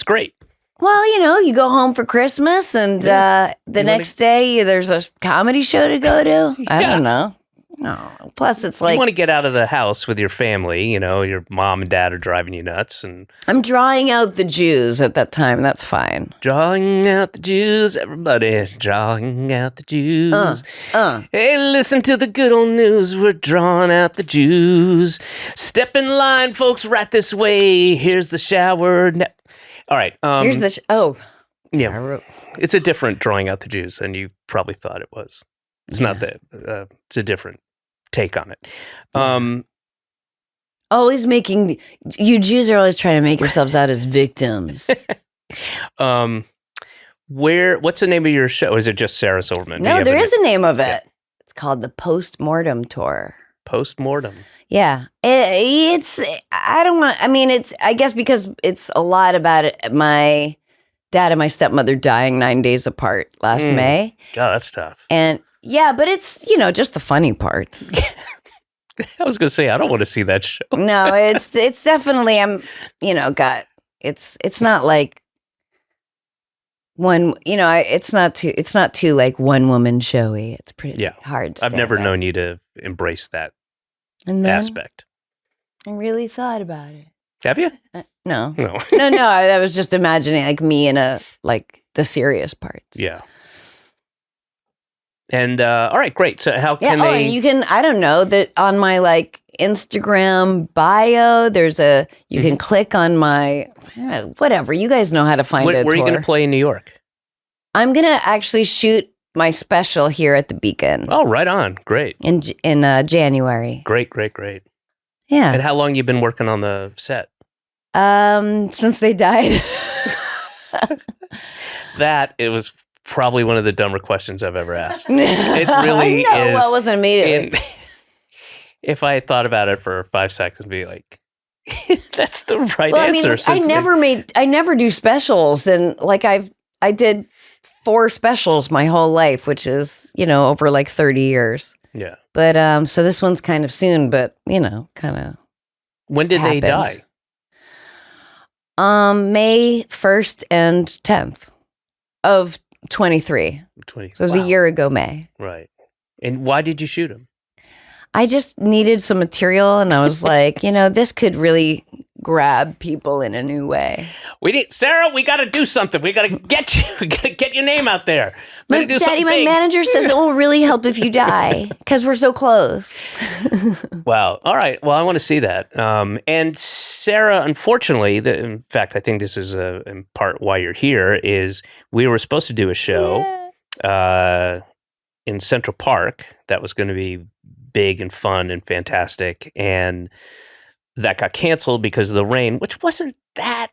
Speaker 6: great.
Speaker 5: Well, you go home for Christmas, and the next day there's a comedy show to go to. I
Speaker 6: Yeah.
Speaker 5: don't know. No. Plus, it's
Speaker 6: You
Speaker 5: like
Speaker 6: want to get out of the house with your family. Your mom and dad are driving you nuts, and
Speaker 5: I'm drawing out the Jews at that time. That's fine.
Speaker 6: drawing out the Jews, everybody, drawing out the Jews.
Speaker 5: Uh.
Speaker 6: Hey, listen to the good old news. We're drawing out the Jews. Step in line, folks, right this way. Here's the shower. All right.
Speaker 5: Here's the
Speaker 6: Yeah, it's a different drawing out the Jews than you probably thought it was. It's not that. It's a different take on it.
Speaker 5: Always making you Jews are always trying to make yourselves out as victims.
Speaker 6: What's the name of your show? Or is it just Sarah Silverman?
Speaker 5: No, there is a name of it. It's called the Postmortem Tour.
Speaker 6: Postmortem.
Speaker 5: Yeah, it's. I don't want. I mean, it's. I guess because it's a lot about my dad and my stepmother dying 9 days apart last May,
Speaker 6: God, that's tough.
Speaker 5: and yeah, but it's just the funny parts.
Speaker 6: I was gonna say I don't want to see that show.
Speaker 5: No, it's definitely it's not like one. It's not too like one woman showy. It's pretty hard.
Speaker 6: I've never
Speaker 5: stand-up.
Speaker 6: known you to embrace that
Speaker 5: And then
Speaker 6: aspect.
Speaker 5: I really thought about it.
Speaker 6: Have you?
Speaker 5: No.
Speaker 6: No.
Speaker 5: No. I was just imagining like me in the serious parts.
Speaker 6: Yeah. And all right, great. So how can they?
Speaker 5: And you can. I don't know that on my Instagram bio. You can click on my whatever. You guys know how to find it.
Speaker 6: Where are you going to play in New York?
Speaker 5: I'm gonna actually shoot my special here at the Beacon.
Speaker 6: Oh, right on. Great.
Speaker 5: In January.
Speaker 6: Great.
Speaker 5: Yeah.
Speaker 6: And how long you been working on the set?
Speaker 5: Since they died.
Speaker 6: It was probably one of the dumber questions I've ever asked. It really is.
Speaker 5: Well, it wasn't immediately.
Speaker 6: If I had thought about it for 5 seconds, I'd be like, That's the right
Speaker 5: Well,
Speaker 6: answer.
Speaker 5: I
Speaker 6: since
Speaker 5: I never do specials, and like I did 4 specials my whole life, which is over like 30 years.
Speaker 6: Yeah.
Speaker 5: But so this one's kind of soon, but kind of.
Speaker 6: When did they die?
Speaker 5: May 1st and 10th of 23.
Speaker 6: 20.
Speaker 5: So it was a year ago, May.
Speaker 6: Right. And why did you shoot him?
Speaker 5: I just needed some material, and I was like, this could really grab people in a new way.
Speaker 6: Sarah, we got to do something. We got to get you. We got to get your name out there.
Speaker 5: My manager says it will really help if you die because we're so close.
Speaker 6: Wow. All right. Well, I want to see that. And Sarah, unfortunately, in fact, I think this is in part why you're here, is we were supposed to do a show in Central Park that was going to be big and fun and fantastic. And that got canceled because of the rain, which wasn't that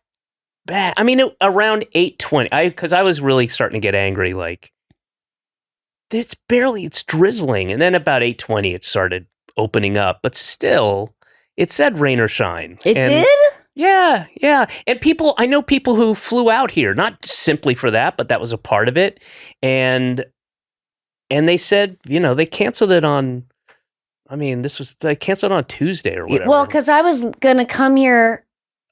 Speaker 6: bad. I mean, around 8:20, because I was really starting to get angry. Like, it's drizzling. And then about 8:20, it started opening up. But still, it said rain or shine.
Speaker 5: It did?
Speaker 6: Yeah, yeah. And I know people who flew out here, not simply for that, but that was a part of it. And they said, they canceled it on, they canceled on Tuesday or whatever.
Speaker 5: Well, because I was going to come here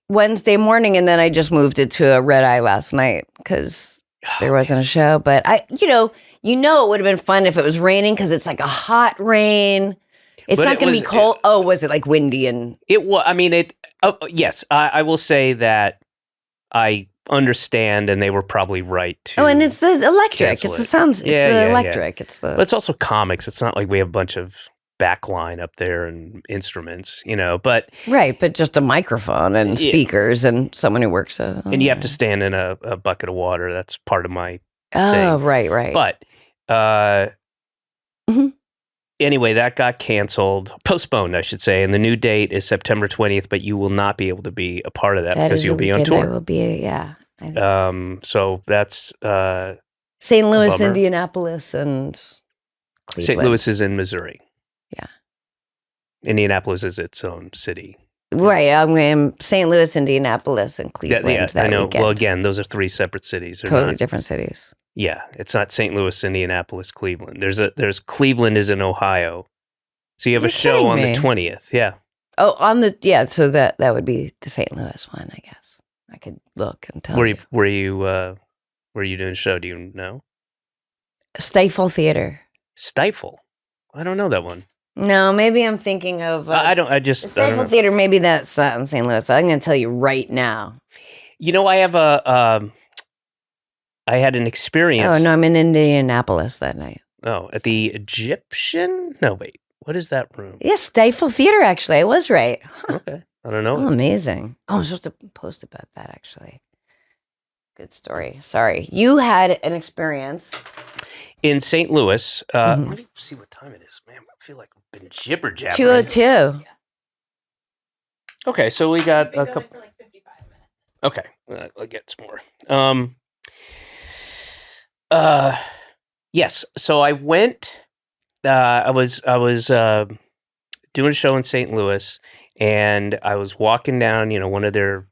Speaker 5: Wednesday morning, and then I just moved it to a red eye last night because there wasn't a show. But it would have been fun if it was raining because it's like a hot rain. It's not going to be cold. Was it like windy and?
Speaker 6: It was. Yes, I will say that I understand, and they were probably right to.
Speaker 5: Oh, and it's the electric. It's the sounds. It's the electric.
Speaker 6: Yeah.
Speaker 5: But
Speaker 6: it's also comics. It's not like we have a bunch of backline up there and instruments, but
Speaker 5: right, but just a microphone and speakers and someone who works at.
Speaker 6: And you have to stand in a bucket of water. That's part of my thing.
Speaker 5: Oh, right.
Speaker 6: But anyway, that got canceled, postponed, I should say, and the new date is September 20th. But you will not be able to be a part of that because you'll be on tour.
Speaker 5: I will be, yeah.
Speaker 6: So that's
Speaker 5: St. Louis, Indianapolis, and Cleveland.
Speaker 6: St. Louis is in Missouri.
Speaker 5: Yeah.
Speaker 6: Indianapolis is its own city.
Speaker 5: Right. I'm in St. Louis, Indianapolis, and Cleveland.
Speaker 6: I know.
Speaker 5: Weekend.
Speaker 6: Well, again, those are 3 separate cities. They're
Speaker 5: totally different cities.
Speaker 6: Yeah, it's not St. Louis, Indianapolis, Cleveland. There's Cleveland is in Ohio. So you have a show on the 20th. Yeah.
Speaker 5: Oh, so that would be the St. Louis one, I guess. I could look and tell.
Speaker 6: Were you doing a show? Do you know?
Speaker 5: Stifle Theater.
Speaker 6: Stifle. I don't know that one.
Speaker 5: No, maybe I'm thinking of. Stifle Theater. Maybe that's in St. Louis. I'm going to tell you right now.
Speaker 6: I have I had an experience.
Speaker 5: Oh no, I'm in Indianapolis that night.
Speaker 6: Oh, at the Egyptian? No, wait. What is that room?
Speaker 5: Yes, Stifle Theater. Actually, I was right. Huh.
Speaker 6: Okay, I don't know.
Speaker 5: Oh, amazing. Oh, I'm supposed to post about that. Actually, good story. Sorry, you had an experience
Speaker 6: in St. Louis. Let me see what time it is. Man, I feel like I've been jibber jabbering.
Speaker 5: 2:02.
Speaker 6: Okay, so we got a couple.
Speaker 4: For like 55 minutes.
Speaker 6: Okay, I'll get some more. Yes. So I went. I was doing a show in St. Louis, and I was walking down, one of their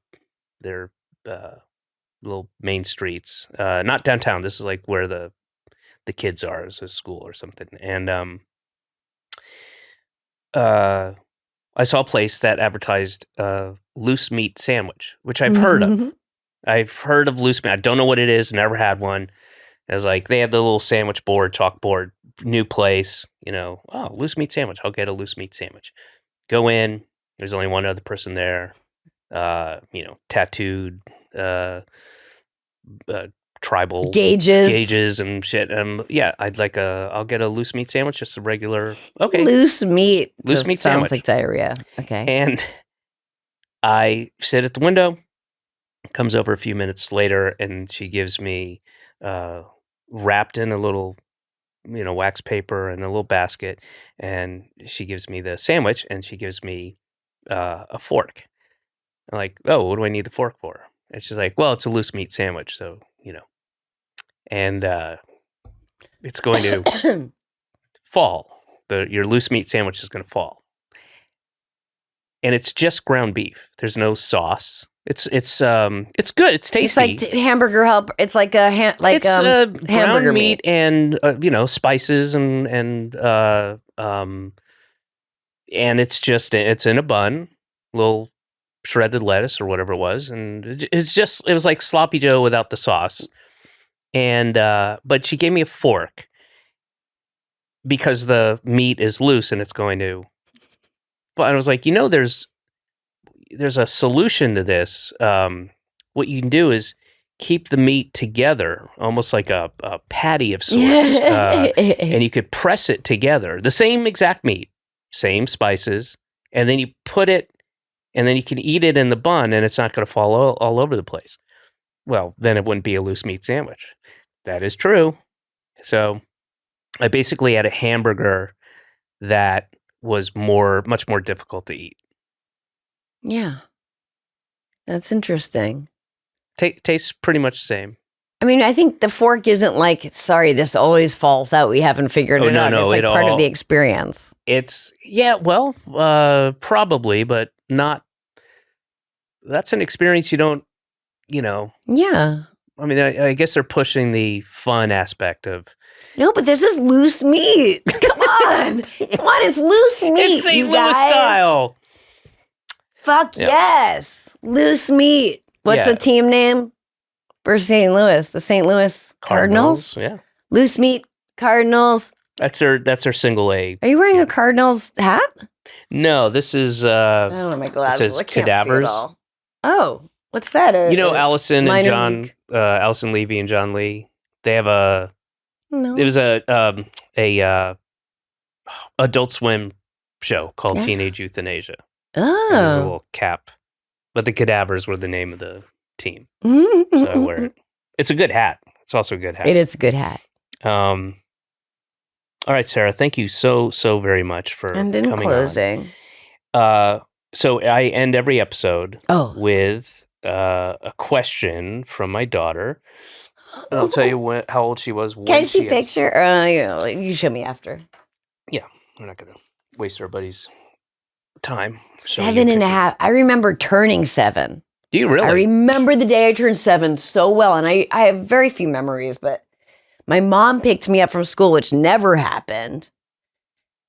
Speaker 6: little main streets. Not downtown. This is like where the kids are, it's a school or something, and I saw a place that advertised loose meat sandwich, which I've heard of. I've heard of loose meat. I don't know what it is. Never had one. I was like, they had the little sandwich board, chalkboard, new place, loose meat sandwich. I'll get a loose meat sandwich. Go in. There's only one other person there. Tattooed, tribal gauges and shit. I'll get a loose meat sandwich, just a regular. Okay.
Speaker 5: Loose meat
Speaker 6: sandwich.
Speaker 5: Sounds like diarrhea. Okay.
Speaker 6: And I sit at the window. Comes over a few minutes later, and she gives me wrapped in a little, wax paper and a little basket, and she gives me the sandwich, and she gives me a fork. I'm like, oh, what do I need the fork for? And she's like, well, it's a loose meat sandwich, so and it's going to fall. Your loose meat sandwich is going to fall. and it's just ground beef. There's no sauce. It's good. It's tasty.
Speaker 5: It's like hamburger help. It's like a hamburger
Speaker 6: ground meat and spices and it's in a bun, little shredded lettuce or whatever it was, and it was like sloppy Joe without the sauce. And but she gave me a fork because the meat is loose and it's going to. But I was like, there's a solution to this. What you can do is keep the meat together, almost like a patty of sorts, and you could press it together. The same exact meat, same spices, and then you put it, and then you can eat it in the bun, and it's not going to fall all over the place. Well, then it wouldn't be a loose meat sandwich. That is true. So I basically had a hamburger that was much more difficult to eat.
Speaker 5: Yeah. That's interesting.
Speaker 6: Tastes pretty much the same.
Speaker 5: I mean, I think the fork isn't like, sorry, this always falls out. We haven't figured it out.
Speaker 6: No,
Speaker 5: it's like part of the experience.
Speaker 6: Probably, but not. That's an experience you don't,
Speaker 5: Yeah.
Speaker 6: I mean, I guess they're pushing the fun aspect of.
Speaker 5: No, but this is loose meat. Come on. It's loose meat.
Speaker 6: It's St.
Speaker 5: you
Speaker 6: Louis
Speaker 5: guys.
Speaker 6: style.
Speaker 5: Fuck yes. Loose meat. What's the team name for St. Louis? The St. Louis Cardinals?
Speaker 6: Yeah.
Speaker 5: Loose meat Cardinals.
Speaker 6: That's their single A.
Speaker 5: Are you wearing a Cardinals hat?
Speaker 6: No, this is
Speaker 5: I don't have my glasses.
Speaker 6: says
Speaker 5: I can't
Speaker 6: cadavers.
Speaker 5: see it all. Oh, what's that?
Speaker 6: Allison and
Speaker 5: minor
Speaker 6: John,
Speaker 5: league.
Speaker 6: Allison Levy and John Lee. They have
Speaker 5: No.
Speaker 6: it was a Adult Swim show called Teenage Euthanasia. And there's a
Speaker 5: Oh.
Speaker 6: little cap, but the cadavers were the name of the team. So I wear it. It's a good hat. It's also a good hat.
Speaker 5: It is a good hat.
Speaker 6: All right, Sarah. Thank you so very much for
Speaker 5: And in
Speaker 6: coming
Speaker 5: closing.
Speaker 6: on. So I end every episode
Speaker 5: with
Speaker 6: a question from my daughter. And I'll tell you how old she was.
Speaker 5: Can I see a picture? You show me after.
Speaker 6: Yeah, we're not going to waste everybody's time. showing you
Speaker 5: 7 and a
Speaker 6: pictures.
Speaker 5: half. I remember turning 7.
Speaker 6: Do you really?
Speaker 5: I remember the day I turned 7 so well. And I have very few memories, but my mom picked me up from school, which never happened.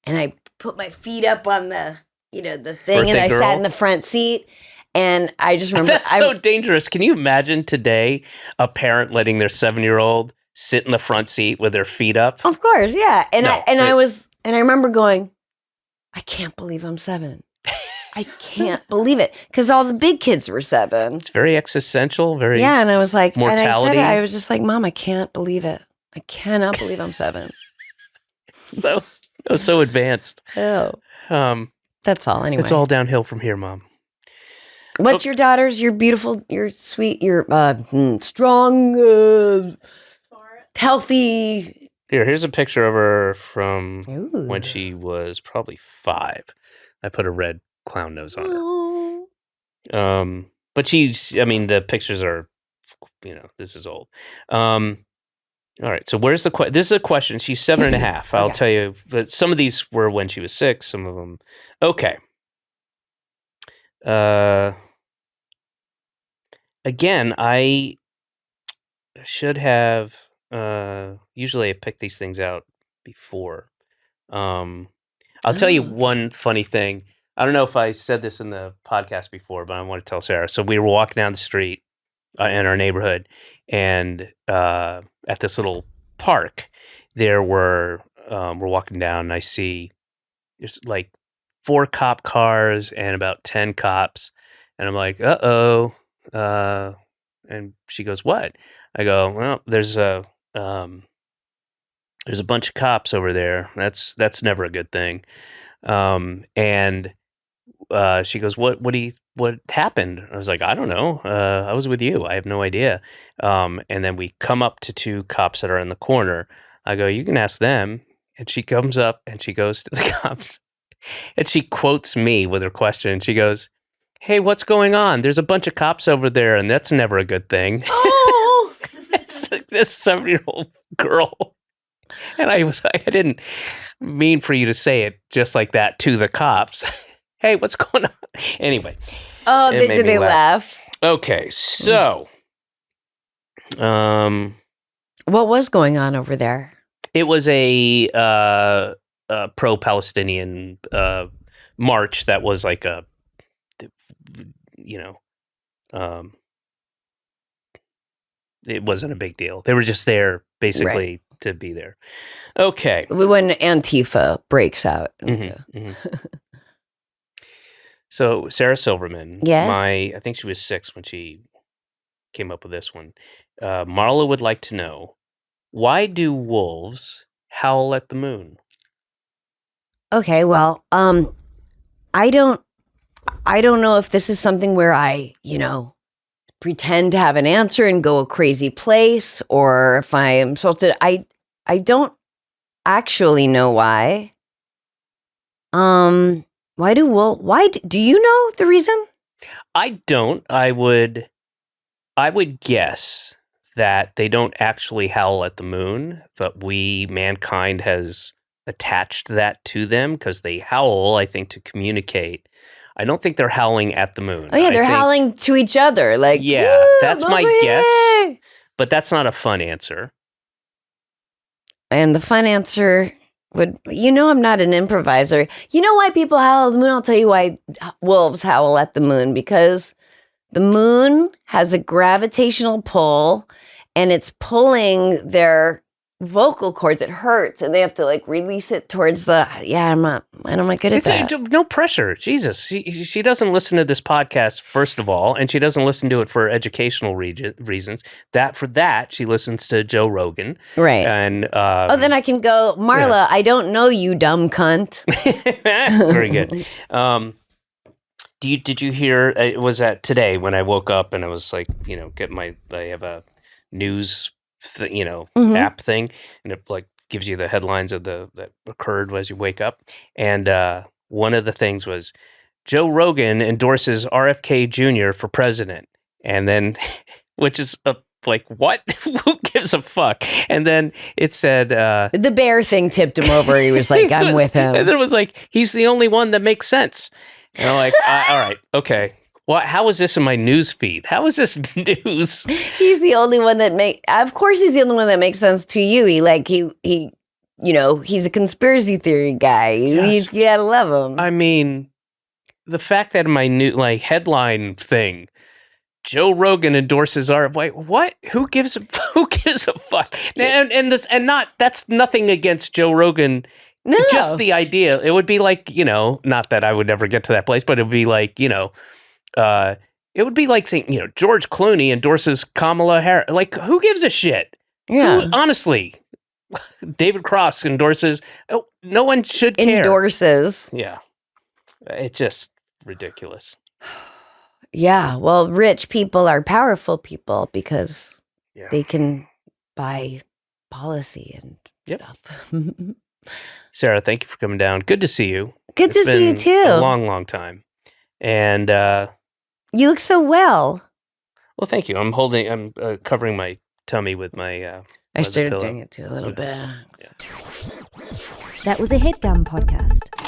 Speaker 5: And I put my feet up on the thing,
Speaker 6: Birthday
Speaker 5: and I
Speaker 6: girl?
Speaker 5: sat in the front seat. And I just remember
Speaker 6: That's so dangerous. Can you imagine today a parent letting their 7-year-old sit in the front seat with their feet up?
Speaker 5: Of course, yeah. And
Speaker 6: No,
Speaker 5: I remember going, I can't believe I'm 7. I can't believe it. Because all the big kids were 7.
Speaker 6: It's very existential, very
Speaker 5: Yeah, and I was like,
Speaker 6: mortality.
Speaker 5: And I was just like, Mom, I can't believe it. I cannot believe I'm 7.
Speaker 6: so advanced.
Speaker 5: Oh. That's all anyway.
Speaker 6: It's all downhill from here, Mom.
Speaker 5: What's your daughter's? You're beautiful, you're sweet, you're strong, healthy.
Speaker 6: Here's a picture of her from
Speaker 5: Ooh.
Speaker 6: when she was probably 5. I put a red clown nose on her.
Speaker 5: Oh.
Speaker 6: But the pictures are, this is old. All right. So where's the this is a question. She's 7 and a half. I'll tell you, but some of these were when she was 6, some of them. Okay. Again, I should have, usually I pick these things out before. I'll tell you one funny thing. I don't know if I said this in the podcast before, but I want to tell Sarah. So we were walking down the street in our neighborhood, and at this little park, we're walking down, and I see there's like 4 cop cars and about 10 cops, and I'm like, uh-oh. And she goes, what? I go, well, there's a bunch of cops over there. That's never a good thing. And she goes, what happened? I was like, I don't know. I was with you. I have no idea. And then we come up to 2 cops that are in the corner. I go, you can ask them. And she comes up and she goes to the cops and she quotes me with her question. And she goes, hey, what's going on? There's a bunch of cops over there, and that's never a good thing.
Speaker 5: Oh.
Speaker 6: It's like this 7-year-old girl. And I didn't mean for you to say it just like that to the cops. hey, what's going on? Anyway.
Speaker 5: Oh,
Speaker 6: It made
Speaker 5: did
Speaker 6: me
Speaker 5: they laugh?
Speaker 6: Okay, so
Speaker 5: What was going on over there?
Speaker 6: it was a pro-Palestinian march that was like a, you know, it wasn't a big deal. They were just there basically to be there. Okay.
Speaker 5: When Antifa breaks out.
Speaker 6: So Sarah Silverman,
Speaker 5: Yes?
Speaker 6: I think she was 6 when she came up with this one. Marla would like to know, why do wolves howl at the moon?
Speaker 5: Okay, well, I don't know if this is something where I, pretend to have an answer and go a crazy place, or if I am supposed to. I don't actually know why. Do you know the reason?
Speaker 6: I don't. I would guess that they don't actually howl at the moon, but mankind has attached that to them because they howl, I think, to communicate. I don't think they're howling at the moon.
Speaker 5: Oh yeah, they're howling to each other, like,
Speaker 6: yeah, that's my
Speaker 5: here.
Speaker 6: guess. But that's not a fun answer.
Speaker 5: And the fun answer would, I'm not an improviser. You know why people howl at the moon? I'll tell you why wolves howl at the moon. Because the moon has a gravitational pull and it's pulling their vocal cords. It hurts and they have to release it towards I'm not good at that.
Speaker 6: No pressure. Jesus. She doesn't listen to this podcast, first of all, and she doesn't listen to it for educational reasons. For that, she listens to Joe Rogan.
Speaker 5: Right.
Speaker 6: And
Speaker 5: then I can go, Marla, I don't know you, dumb cunt.
Speaker 6: Very good. Did you hear, it was today when I woke up and I was like, I have a news app thing, and it gives you the headlines of that occurred as you wake up. And one of the things was Joe Rogan endorses RFK Jr. for president. And then, which is what? Who gives a fuck? And then it said
Speaker 5: the bear thing tipped him over. He was like, I'm with him.
Speaker 6: And then it was like, he's the only one that makes sense. And I'm like, all right, okay. Well, how is this in my news feed? How is this news?
Speaker 5: He's the only one of course he's the only one that makes sense to you. He's a conspiracy theory guy.
Speaker 6: Yes.
Speaker 5: You gotta love him.
Speaker 6: I mean, the fact that in my new headline thing, Joe Rogan endorses what? Who gives a fuck? That's nothing against Joe Rogan.
Speaker 5: No.
Speaker 6: Just the idea. It would be not that I would ever get to that place, but it would be it would be like saying, George Clooney endorses Kamala Harris. Who gives a shit?
Speaker 5: Yeah.
Speaker 6: Honestly, David Cross endorses. No one should care.
Speaker 5: Endorses.
Speaker 6: Yeah. It's just ridiculous.
Speaker 5: Yeah. Well, rich people are powerful people because they can buy policy and stuff.
Speaker 6: Sarah, thank you for coming down. Good to see you.
Speaker 5: Good to see you too.
Speaker 6: A long, long time. And
Speaker 5: you look so well.
Speaker 6: Well, thank you. I'm covering my tummy with my
Speaker 5: I started doing it too a little bit.
Speaker 1: That was a Headgum podcast.